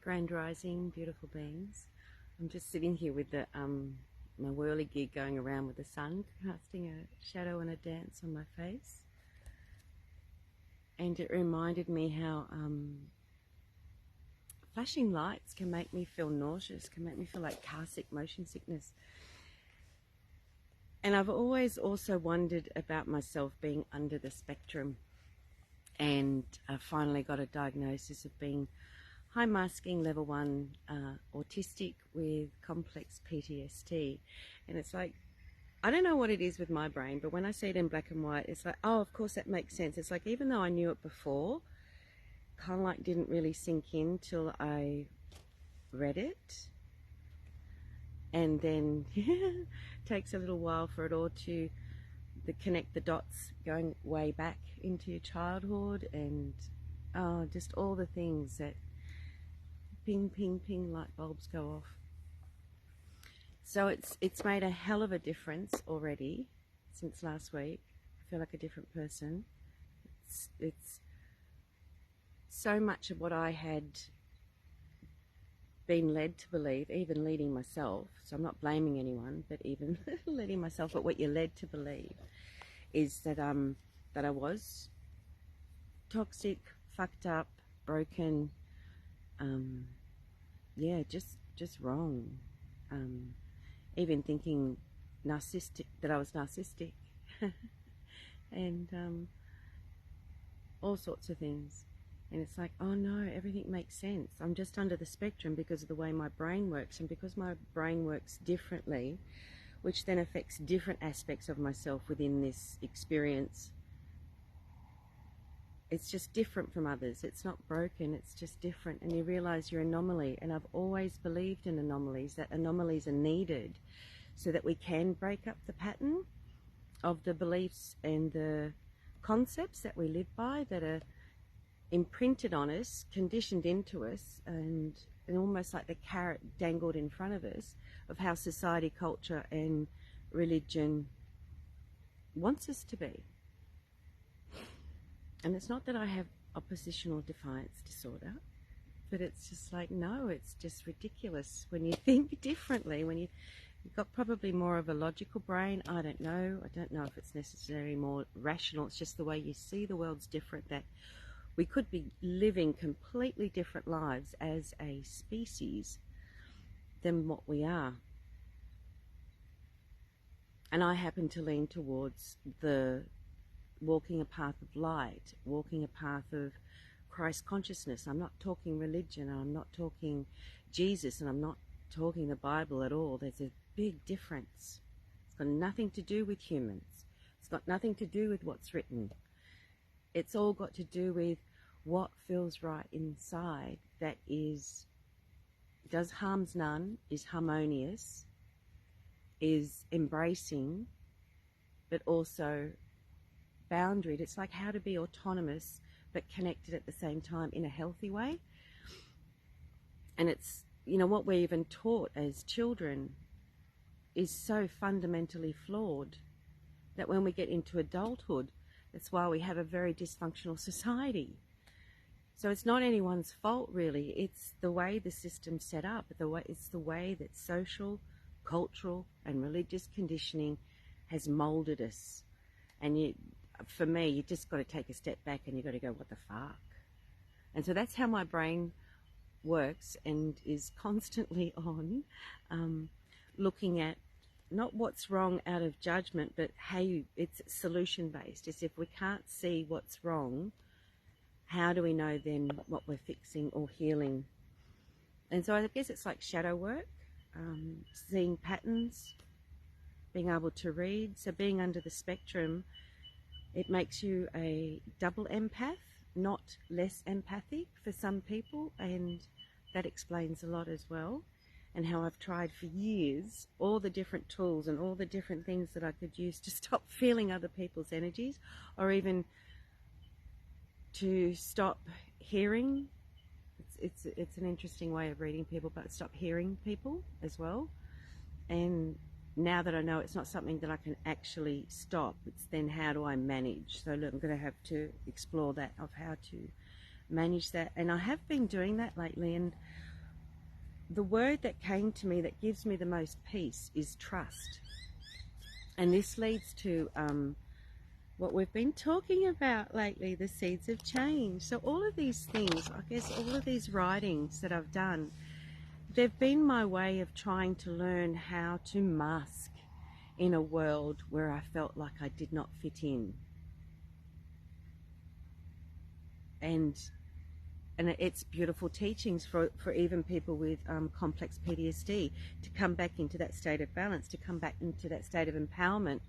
Grand Rising, beautiful beings. I'm just sitting here with the my whirligig going around with the sun, casting a shadow and a dance on my face. And it reminded me how flashing lights can make me feel nauseous, can make me feel like car sick, motion sickness. And I've always also wondered about myself being under the spectrum. And I finally got a diagnosis of being high masking level 1 autistic with complex PTSD. And it's like, I don't know what it is with my brain, but when I see it in black and white, it's like, oh, of course that makes sense. It's like, even though I knew it before, kind of like didn't really sink in till I read it. And then takes a little while for it all to connect the dots, going way back into your childhood, and just all the things that ping, ping, ping, light bulbs go off. So it's made a hell of a difference already since last week. I feel like a different person. It's so much of what I had been led to believe, even leading myself, so I'm not blaming anyone, but even leading myself, but what you're led to believe is that that I was toxic, fucked up, broken, yeah, just wrong. Even thinking narcissistic, that I was narcissistic, and all sorts of things. And it's like, oh no, everything makes sense. I'm just under the spectrum because of the way my brain works, and because my brain works differently, which then affects different aspects of myself within this experience. It's just different from others. It's not broken, it's just different. And you realize you're an anomaly. And I've always believed in anomalies, that anomalies are needed so that we can break up the pattern of the beliefs and the concepts that we live by, that are imprinted on us, conditioned into us, and almost like the carrot dangled in front of us of how society, culture, and religion wants us to be. And it's not that I have oppositional defiance disorder, but it's just like, no, it's just ridiculous when you think differently, when you've got probably more of a logical brain. I don't know if it's necessarily more rational. It's just the way you see the world's different, that we could be living completely different lives as a species than what we are. And I happen to lean towards the walking a path of light, walking a path of Christ consciousness. I'm not talking religion, and I'm not talking Jesus, and I'm not talking the Bible at all. There's a big difference. It's got nothing to do with humans. It's got nothing to do with what's written. It's all got to do with what feels right inside, that does harms none, is harmonious, is embracing, but also boundaried. It's like how to be autonomous but connected at the same time in a healthy way. And it's, you know, what we're even taught as children is so fundamentally flawed that when we get into adulthood, that's why we have a very dysfunctional society. So it's not anyone's fault, really. It's the way the system's set up. It's the way that social, cultural, and religious conditioning has molded us. And for me, you just got to take a step back and you got to go, what the fuck? And so that's how my brain works, and is constantly on, looking at not what's wrong out of judgment, but it's solution based. It's if we can't see what's wrong, how do we know then what we're fixing or healing? And so I guess it's like shadow work, seeing patterns, being able to read. So being under the spectrum, it makes you a double empath, not less empathic for some people, and that explains a lot as well. And how I've tried for years all the different tools and all the different things that I could use to stop feeling other people's energies, or even to stop hearing. It's an interesting way of reading people, but stop hearing people as well. And now that I know it's not something that I can actually stop, it's then how do I manage? So look, I'm going to have to explore that, of how to manage that. And I have been doing that lately, and the word that came to me that gives me the most peace is trust. And this leads to what we've been talking about lately, the seeds of change. So all of these things, I guess all of these writings that I've done, they've been my way of trying to learn how to mask in a world where I felt like I did not fit in. And it's beautiful teachings for even people with complex PTSD to come back into that state of balance, to come back into that state of empowerment.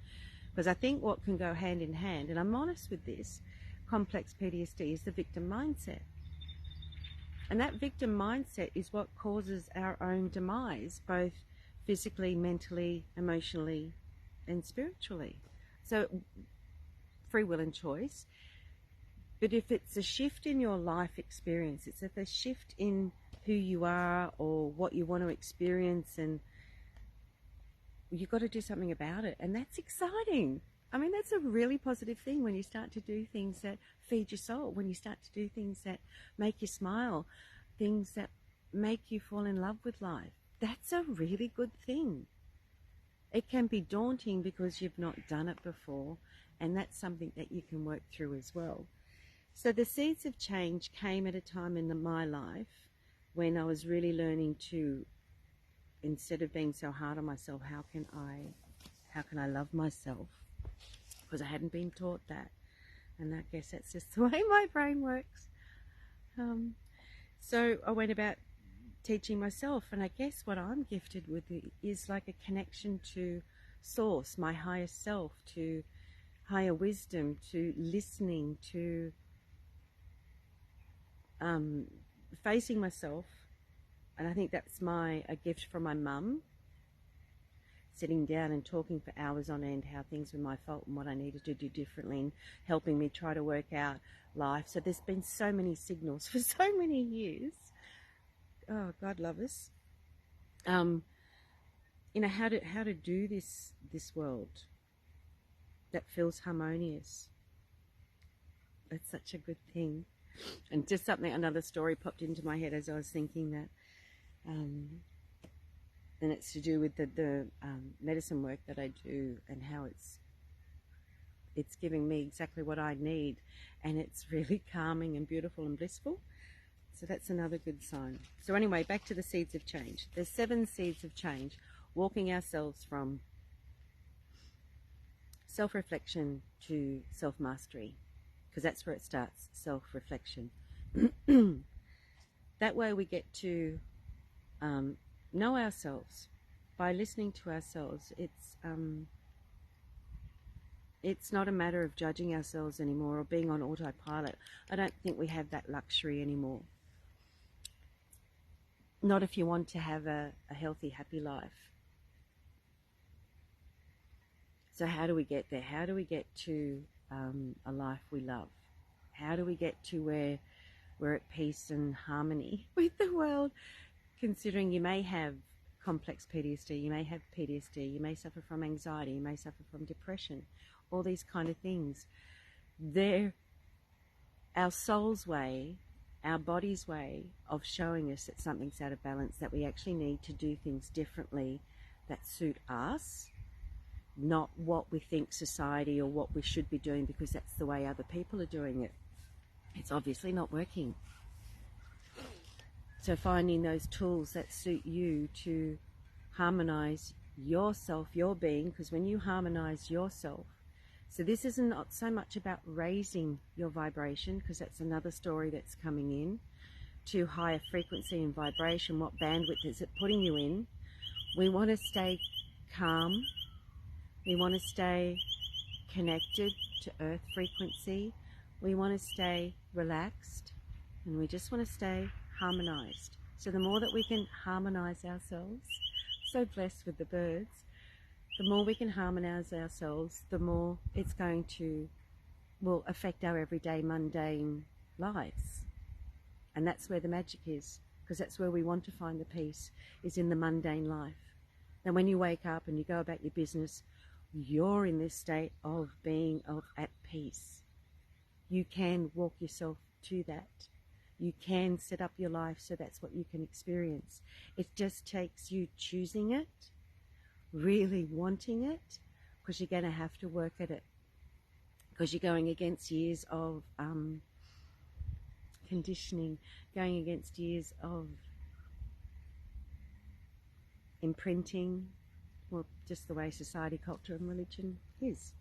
Because I think what can go hand in hand, and I'm honest with this, complex PTSD is the victim mindset. And that victim mindset is what causes our own demise, both physically, mentally, emotionally, and spiritually. So free will and choice. But if it's a shift in your life experience, it's a shift in who you are or what you want to experience, and you've got to do something about it. And that's exciting. I mean, that's a really positive thing when you start to do things that feed your soul, when you start to do things that make you smile, things that make you fall in love with life. That's a really good thing. It can be daunting because you've not done it before, and that's something that you can work through as well. So the seeds of change came at a time in my life when I was really learning to, instead of being so hard on myself, how can I love myself? Because I hadn't been taught that. And I guess that's just the way my brain works. So I went about teaching myself, and I guess what I'm gifted with is like a connection to source, my higher self, to higher wisdom, to listening, to facing myself. And I think that's a gift from my mum, sitting down and talking for hours on end how things were my fault and what I needed to do differently, and helping me try to work out life. So there's been so many signals for so many years. Oh, God love us. You know, how to do this world that feels harmonious. That's such a good thing. And just another story popped into my head as I was thinking that, and it's to do with the medicine work that I do, and how it's giving me exactly what I need, and it's really calming and beautiful and blissful. So that's another good sign. So anyway, back to the seeds of change. There's 7 seeds of change, walking ourselves from self-reflection to self-mastery, because that's where it starts, self-reflection. That way we get to know ourselves. By listening to ourselves, it's not a matter of judging ourselves anymore or being on autopilot. I don't think we have that luxury anymore. Not if you want to have a healthy, happy life. So how do we get there? How do we get to a life we love? How do we get to where we're at peace and harmony with the world? Considering you may have complex PTSD, you may have PTSD, you may suffer from anxiety, you may suffer from depression, all these kind of things. They're our soul's way, our body's way of showing us that something's out of balance, that we actually need to do things differently that suit us, not what we think society or what we should be doing because that's the way other people are doing it. It's obviously not working. So finding those tools that suit you to harmonize yourself, your being, because when you harmonize yourself, so this isn't not so much about raising your vibration, because that's another story that's coming in, to higher frequency and vibration. What bandwidth is it putting you in? We want to stay calm. We want to stay connected to earth frequency. We want to stay relaxed, and we just want to stay harmonized. So the more that we can harmonize ourselves, so blessed with the birds, the more we can harmonize ourselves, the more it's going to, will affect our everyday mundane lives. And that's where the magic is, because that's where we want to find the peace, is in the mundane life. And when you wake up and you go about your business, you're in this state of being at peace. You can walk yourself to that. You can set up your life so that's what you can experience. It just takes you choosing it, really wanting it, because you're going to have to work at it. Because you're going against years of conditioning, going against years of imprinting, or just the way society, culture and religion is.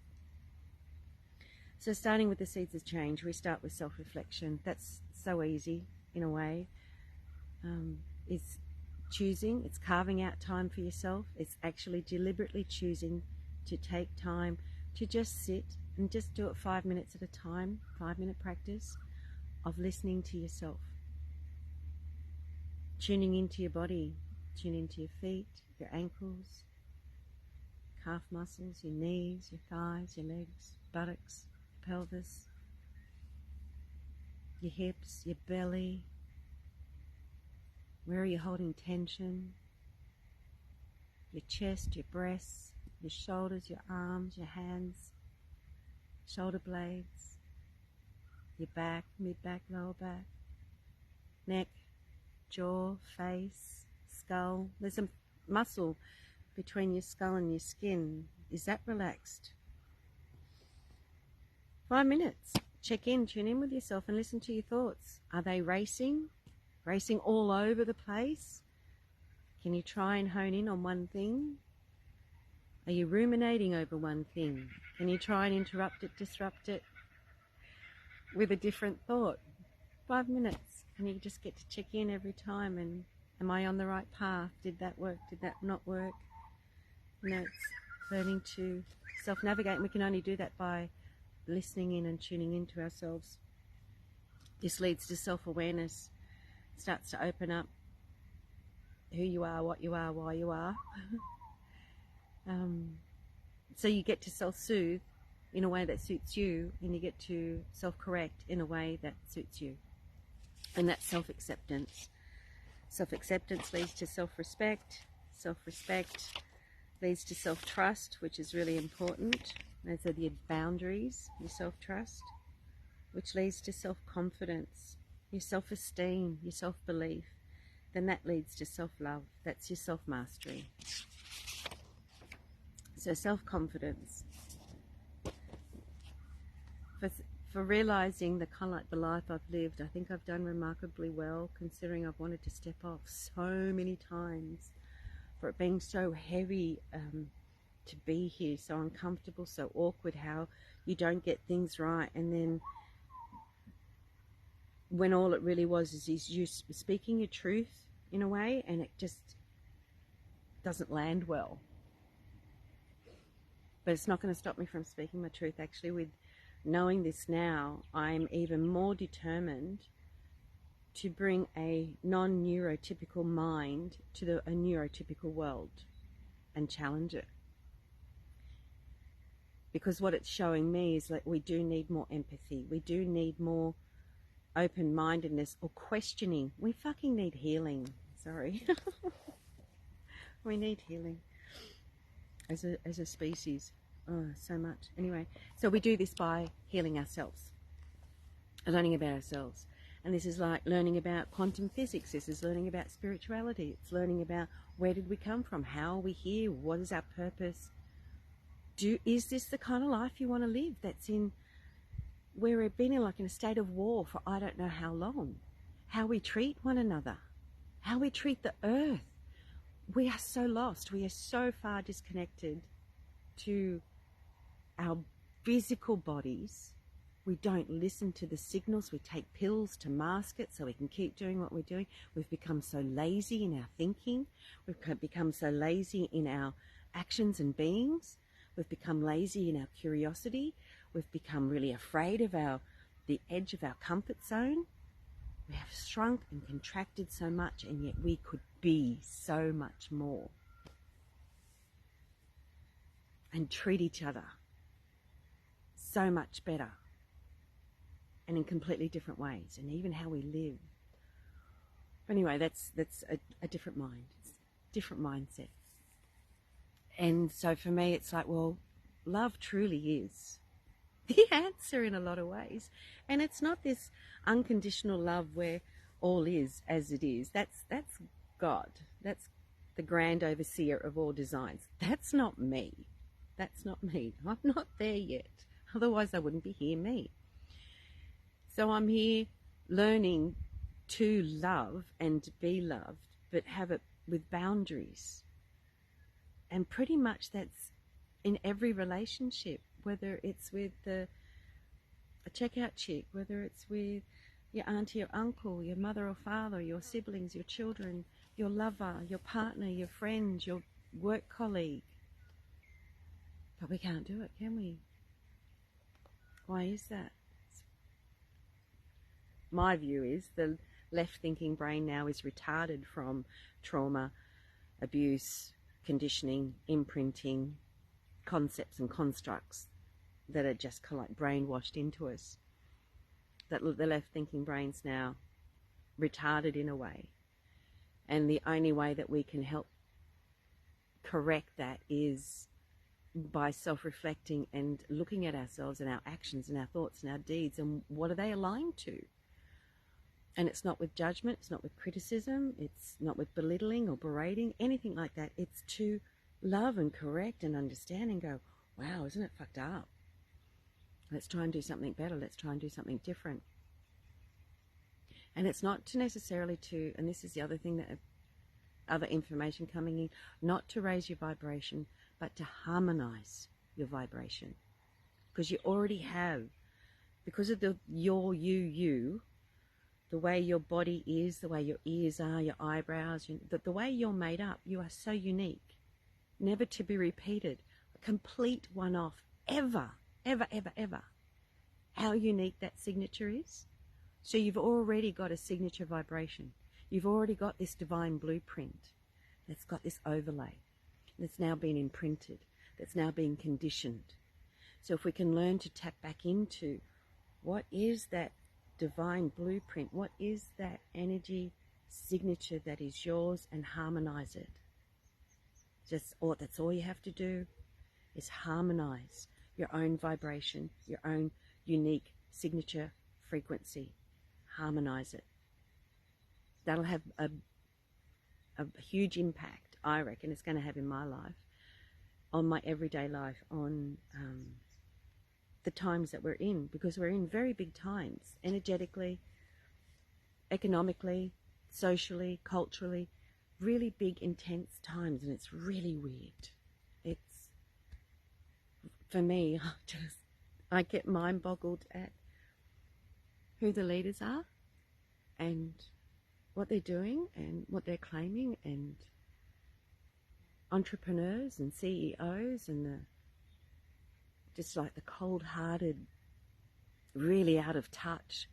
So starting with the seeds of change, we start with self-reflection. That's so easy in a way. It's choosing, it's carving out time for yourself. It's actually deliberately choosing to take time to just sit and just do it 5 minutes at a time, 5-minute practice of listening to yourself. Tuning into your body, tune into your feet, your ankles, calf muscles, your knees, your thighs, your legs, buttocks, pelvis, your hips, your belly. Where are you holding tension? Your chest, your breasts, your shoulders, your arms, your hands, shoulder blades, your back, mid-back, lower back, neck, jaw, face, skull. There's a muscle between your skull and your skin. Is that relaxed? 5 minutes. Check in, tune in with yourself and listen to your thoughts. Are they racing? Racing all over the place? Can you try and hone in on one thing? Are you ruminating over one thing? Can you try and interrupt it, disrupt it with a different thought? 5 minutes. And you just get to check in every time and am I on the right path? Did that work? Did that not work? You know, it's learning to self-navigate, and we can only do that by listening in and tuning into ourselves. This leads to self-awareness. It starts to open up who you are, what you are, why you are. So you get to self-soothe in a way that suits you, and you get to self-correct in a way that suits you. And that's self-acceptance. Self-acceptance leads to self-respect. Self-respect leads to self-trust, which is really important. Those are the boundaries, your self-trust, which leads to self-confidence, your self-esteem, your self-belief. Then that leads to self-love. That's your self-mastery. So self-confidence. For realizing the kind of like the life I've lived, I think I've done remarkably well, considering I've wanted to step off so many times, for it being so heavy to be here, so uncomfortable, so awkward, how you don't get things right, and then when all it really was is you speaking your truth in a way, and it just doesn't land well. But it's not going to stop me from speaking my truth. Actually, with knowing this now, I'm even more determined to bring a non-neurotypical mind to a neurotypical world and challenge it. Because what it's showing me is that we do need more empathy. We do need more open-mindedness or questioning. We fucking need healing. Sorry. We need healing as a species. Oh, so much. Anyway, so we do this by healing ourselves, learning about ourselves. And this is like learning about quantum physics. This is learning about spirituality. It's learning about where did we come from? How are we here? What is our purpose? Is this the kind of life you want to live? That's in where we've been in a state of war for I don't know how long. How we treat one another. How we treat the earth. We are so lost. We are so far disconnected to our physical bodies. We don't listen to the signals. We take pills to mask it so we can keep doing what we're doing. We've become so lazy in our thinking. We've become so lazy in our actions and beings. We've become lazy in our curiosity. We've become really afraid of the edge of our comfort zone. We have shrunk and contracted so much, and yet we could be so much more. And treat each other so much better, and in completely different ways, and even how we live. Anyway, that's a different mind, it's a different mindset. And so for me, it's like, well, love truly is the answer in a lot of ways. And it's not this unconditional love where all is as it is. That's God. That's the grand overseer of all designs. That's not me. That's not me. I'm not there yet. Otherwise I wouldn't be here, me. So I'm here learning to love and be loved, but have it with boundaries. And pretty much that's in every relationship, whether it's with a checkout chick, whether it's with your auntie or uncle, your mother or father, your siblings, your children, your lover, your partner, your friend, your work colleague. But we can't do it, can we? Why is that? My view is the left-thinking brain now is retarded from trauma, abuse, conditioning, imprinting, concepts and constructs that are just like brainwashed into us. That the left-thinking brain's now retarded in a way. And the only way that we can help correct that is by self-reflecting and looking at ourselves and our actions and our thoughts and our deeds and what are they aligned to. And it's not with judgment, it's not with criticism, it's not with belittling or berating, anything like that. It's to love and correct and understand and go, wow, isn't it fucked up? Let's try and do something better. Let's try and do something different. And it's not to necessarily to, and this is the other thing that other information coming in, not to raise your vibration, but to harmonize your vibration. Because you already have, because of your you, the way your body is, the way your ears are, your eyebrows, the way you're made up, you are so unique, never to be repeated, a complete one-off, ever, ever, ever, ever. How unique that signature is. So you've already got a signature vibration. You've already got this divine blueprint that's got this overlay, that's now been imprinted, that's now been conditioned. So if we can learn to tap back into what is that divine blueprint, what is that energy signature that is yours, and harmonize it. That's all you have to do is harmonize your own vibration, your own unique signature frequency. Harmonize it. That'll have a huge impact, I reckon it's going to have in my life, on my everyday life, on the times that we're in, because we're in very big times, energetically, economically, socially, culturally, really big, intense times, and it's really weird. It's, for me, I get mind-boggled at who the leaders are and what they're doing and what they're claiming, and entrepreneurs and CEOs and just like the cold-hearted, really out of touch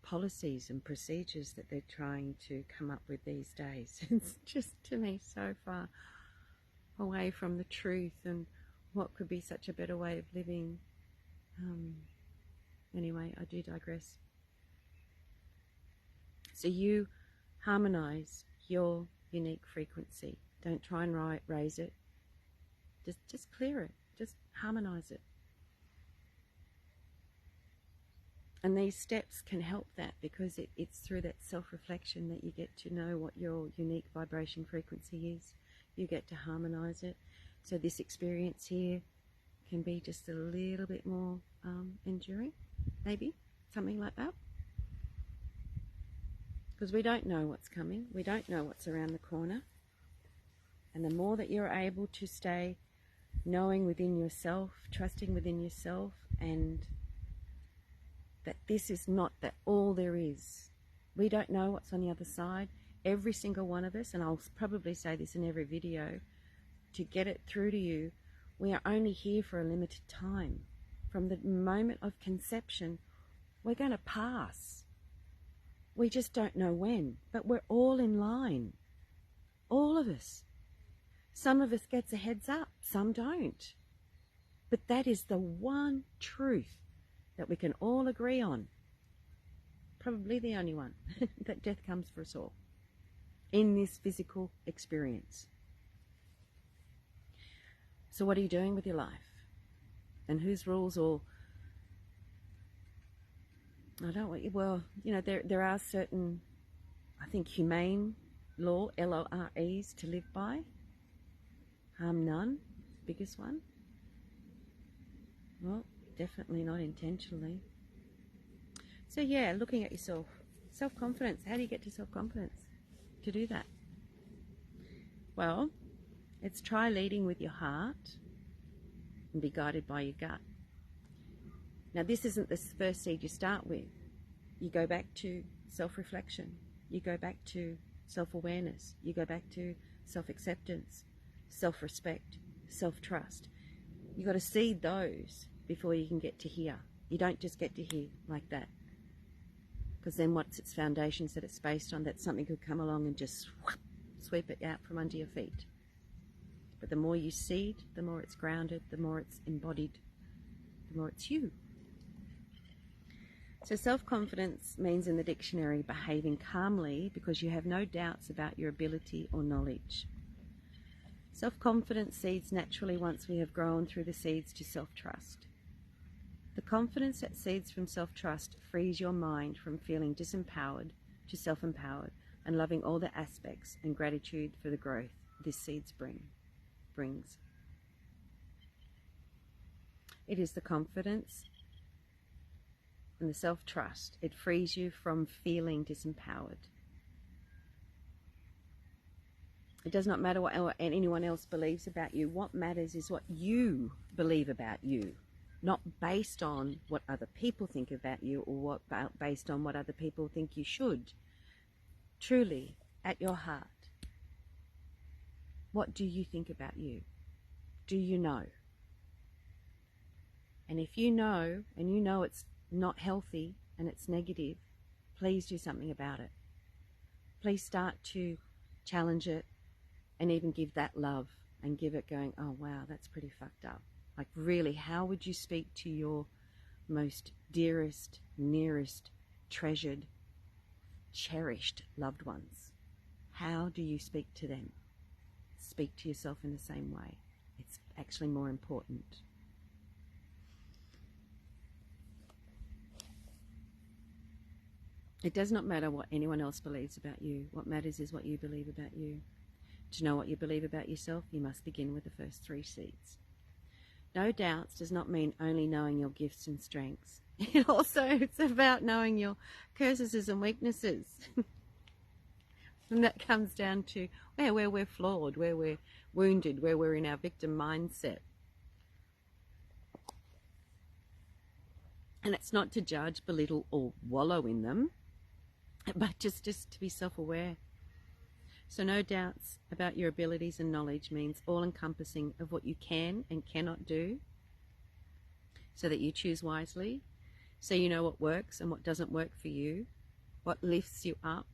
policies and procedures that they're trying to come up with these days. It's just, to me, so far away from the truth and what could be such a better way of living. Anyway, I do digress. So you harmonize your unique frequency. Don't try and raise it. Just clear it. Just harmonize it. And these steps can help that, because it's through that self-reflection that you get to know what your unique vibration frequency is. You get to harmonize it. So this experience here can be just a little bit more enduring, maybe, something like that. Because we don't know what's coming. We don't know what's around the corner. And the more that you're able to stay knowing within yourself, trusting within yourself, and that this is not that all there is. We don't know what's on the other side. Every single one of us, and I'll probably say this in every video, to get it through to you, we are only here for a limited time. From the moment of conception, we're going to pass. We just don't know when, but we're all in line. All of us. Some of us gets a heads up, some don't. But that is the one truth that we can all agree on. Probably the only one, that death comes for us all in this physical experience. So what are you doing with your life? and whose rules, or I don't want you, well, you know, there are certain, I think, humane law, LOREs, to live by. Harm none, biggest one. Well, definitely not intentionally. So yeah, looking at yourself. Self-confidence. How do you get to self-confidence? To do that? Well, it's try leading with your heart and be guided by your gut. Now, this isn't the first seed you start with. You go back to self-reflection. You go back to self-awareness. You go back to self-acceptance, self-respect, self-trust. You've got to seed those before you can get to here. You don't just get to here like that. Because then what's its foundations that it's based on? That something could come along and just sweep it out from under your feet. But the more you seed, the more it's grounded, the more it's embodied, the more it's you. So self-confidence means in the dictionary behaving calmly because you have no doubts about your ability or knowledge. Self-confidence seeds naturally once we have grown through the seeds to self-trust. The confidence that seeds from self-trust frees your mind from feeling disempowered to self-empowered and loving all the aspects and gratitude for the growth this seeds brings. It is the confidence and the self-trust. It frees you from feeling disempowered. It does not matter what anyone else believes about you. What matters is what you believe about you, not based on what other people think about you or based on what other people think you should. Truly, at your heart, what do you think about you? Do you know? And if you know, and you know it's not healthy and it's negative, please do something about it. Please start to challenge it and even give that love and give it going, oh wow, that's pretty fucked up. Like really, how would you speak to your most dearest, nearest, treasured, cherished loved ones? How do you speak to them? Speak to yourself in the same way. It's actually more important. It does not matter what anyone else believes about you. What matters is what you believe about you. To know what you believe about yourself, you must begin with the first 3 seeds. No doubts does not mean only knowing your gifts and strengths. It's about knowing your curses and weaknesses. And that comes down to where we're flawed, where we're wounded, where we're in our victim mindset. And it's not to judge, belittle, or wallow in them, but just to be self-aware. So no doubts about your abilities and knowledge means all-encompassing of what you can and cannot do, so that you choose wisely, so you know what works and what doesn't work for you, what lifts you up,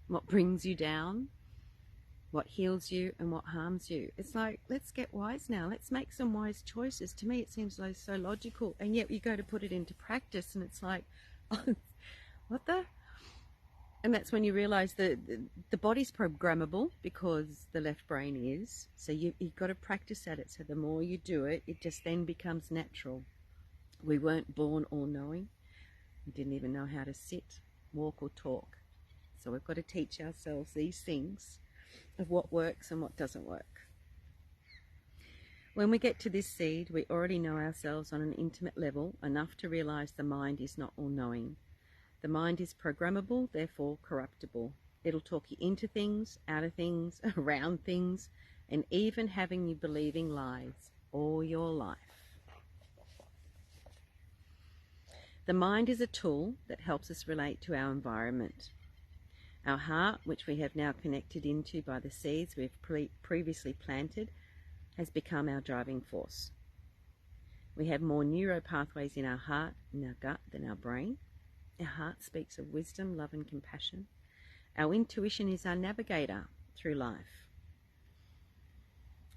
what brings you down, what heals you and what harms you. It's like, let's get wise now. Let's make some wise choices. To me, it seems like so logical, and yet you go to put it into practice and it's like, oh, what the? And that's when you realize that the body's programmable because the left brain is. So you've got to practice at it. So the more you do it, it just then becomes natural. We weren't born all-knowing. We didn't even know how to sit, walk, or talk. So we've got to teach ourselves these things of what works and what doesn't work. When we get to this seed, we already know ourselves on an intimate level, enough to realize the mind is not all-knowing. The mind is programmable, therefore corruptible. It'll talk you into things, out of things, around things, and even having you believing lies all your life. The mind is a tool that helps us relate to our environment. Our heart, which we have now connected into by the seeds we've previously planted, has become our driving force. We have more neuro pathways in our heart and our gut than our brain. Our heart speaks of wisdom, love, and compassion. Our intuition is our navigator through life,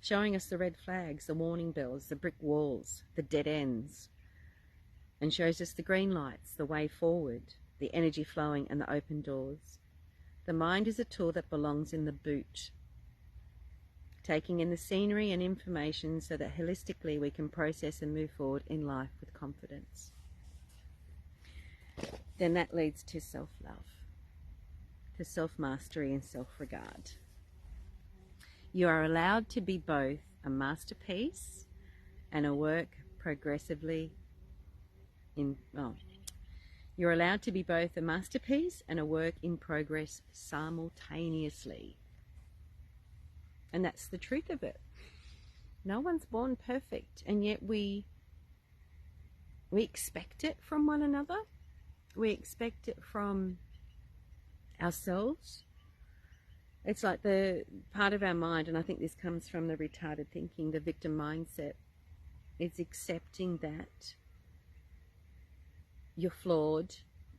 showing us the red flags, the warning bells, the brick walls, the dead ends, and shows us the green lights, the way forward, the energy flowing, and the open doors. The mind is a tool that belongs in the boot. taking in the scenery and information so that holistically we can process and move forward in life with confidence. Then that leads to self-love, to self-mastery and self-regard. You are allowed to be both a masterpiece and a work progressively in... You're allowed to be both a masterpiece and a work in progress simultaneously. And that's the truth of it. No one's born perfect, and yet we expect it from one another. We expect it from ourselves. It's like the part of our mind, and I think this comes from the retarded thinking, the victim mindset. It's accepting that you're flawed,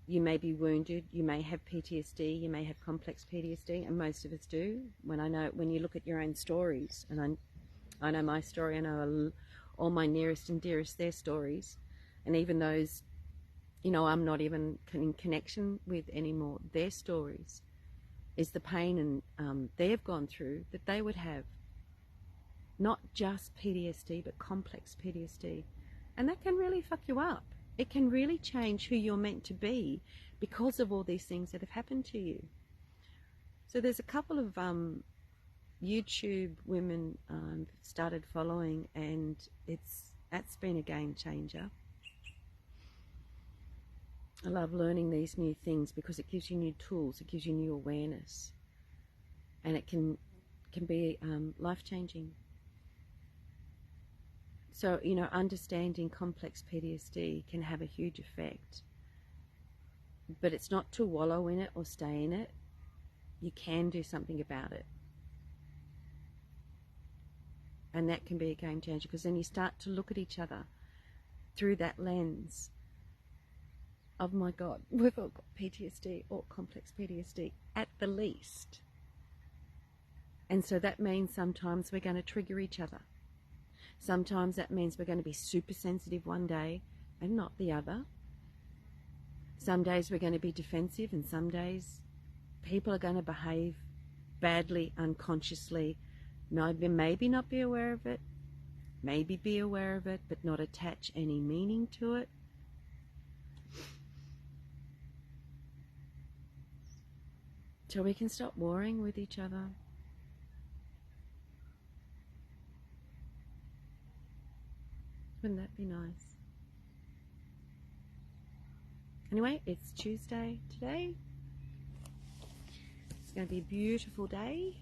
you may be wounded, you may have PTSD, you may have complex PTSD, and most of us do. When you look at your own stories, and I know my story, I know all my nearest and dearest, their stories, and even those, I'm not even in connection with anymore, their stories, is the pain and they've gone through that they would have. Not just PTSD, but complex PTSD. And that can really fuck you up. It can really change who you're meant to be because of all these things that have happened to you. So there's a couple of YouTube women started following, and that's been a game changer. I love learning these new things because it gives you new tools, it gives you new awareness, and it can be life-changing. So, understanding complex PTSD can have a huge effect. But it's not to wallow in it or stay in it. You can do something about it. And that can be a game changer, because then you start to look at each other through that lens of, my God, we've all got PTSD or complex PTSD at the least. And so that means sometimes we're going to trigger each other. Sometimes that means we're going to be super sensitive one day and not the other. Some days we're going to be defensive, and some days people are going to behave badly unconsciously. Maybe not be aware of it, maybe be aware of it, but not attach any meaning to it. So we can stop warring with each other. Wouldn't that be nice? Anyway, it's Tuesday today. It's going to be a beautiful day.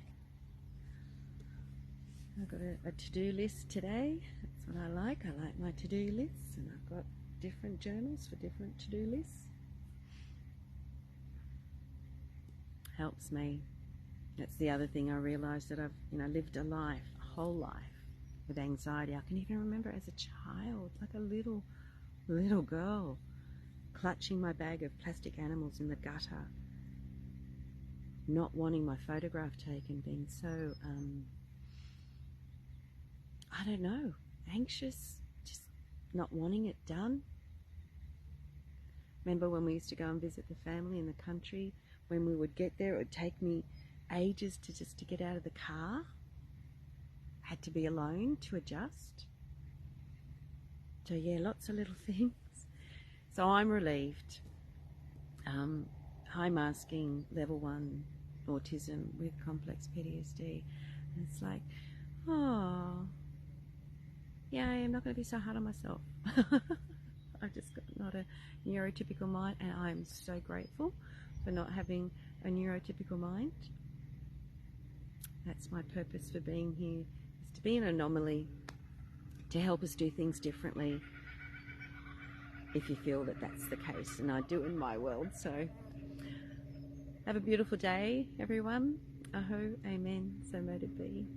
I've got a to-do list today. That's what I like. I like my to-do lists, and I've got different journals for different to-do lists. Helps me. That's the other thing I realised, that I've lived a whole life with anxiety. I can even remember as a child, like a little girl, clutching my bag of plastic animals in the gutter, not wanting my photograph taken, being so I don't know, anxious, just not wanting it done. Remember when we used to go and visit the family in the country, when we would get there, it would take me ages to get out of the car. Had to be alone to adjust. So yeah, lots of little things. So I'm relieved. High masking, level 1 autism with complex PTSD. And it's like, oh, yeah, I'm not going to be so hard on myself. I've just got not a neurotypical mind, and I'm so grateful for not having a neurotypical mind. That's my purpose for being here, is to be an anomaly, to help us do things differently, if you feel that that's the case, and I do in my world. So have a beautiful day, everyone. Aho, amen, so mote it be.